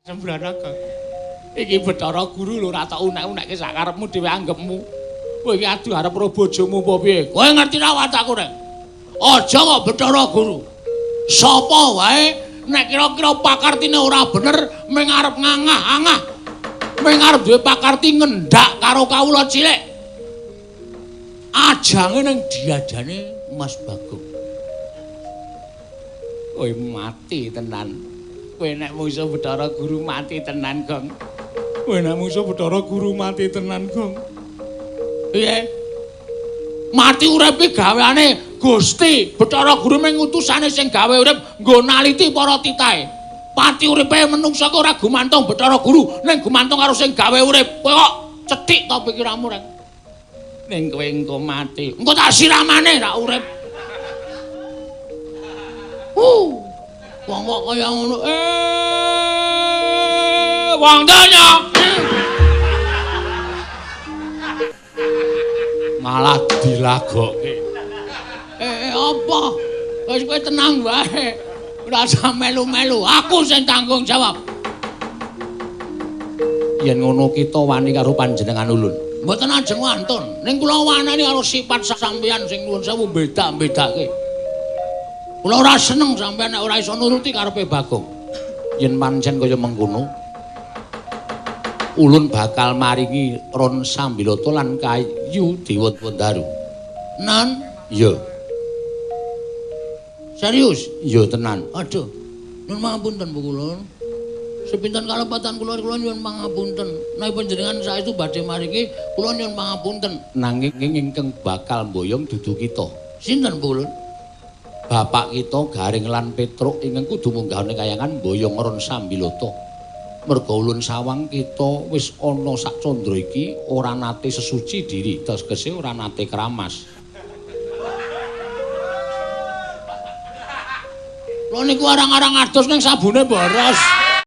Sembrana Kang. Iki Bathara Guru lho ora tak unek-unekke sak karepmu dhewe anggepmu. Kowe iki adu arep ro bojomu apa piye? Kowe ngerti ra watakku rek? Aja kok Bathara Guru. Sapa wae nek kira-kira pakartine ora bener mung arep ngangah-angah. Mung arep duwe pakarti ngendak karo kawula cilik. Ajange ning diajane Mas Bagong. Kowe mati tenan. Kowe nek musuh Bathara Guru mati tenan, Gong. Kowe nek musuh Bathara Guru mati tenan, Gong. Piye? Mati uripe gaweane Gusti. Bathara Guru mung utusane sing gawe urip nggo naliti para titahe. Pati uripe menungsa kok ora gumantung Bathara Guru, ning gumantung karo sing gawe urip. Kowe kok cethik to pikiranmu, Rek? Ning kowe engko mati. Engko tak siramane ra urip. Wong kok kaya ngono. Wong donya. Malah dilagokke. Apa? Wis kowe tenang wae. Ora usah melu-melu. Aku sing tanggung jawab. Yen ngono kita wani karo panjenengan ulun. Mboten ajeng wantun. Ning kula wanani karo sifat sampeyan sing nuwun sewu beda-bedake. Kula ora seneng sampeyan nek ora iso nuruti karepe Bagong. Yen pancen kaya mengkono, ulun bakal maringi ron sambilata lan kayu Dewata. Nan? Ya. Serius? Ya tenan. Aduh. Nuwun pangapunten Bu kula. Sepinten kalepatan kula nyuwun pangapunten. Nek panjenengan saestu badhe maringi kula nyuwun pangapunten. Nanging ingkang bakal mboyong dudu kita. Sinten Bu Ulun? Bapak kita Garing lan Petruk ingkang kudu munggah ning kayangan mboyong ron sambilata. Merga ulun sawang kita wis ana sak candra iki ora nate sesuci diri, tegese ora nate keramas. Lha niku arang-arang adus ning sabune boros.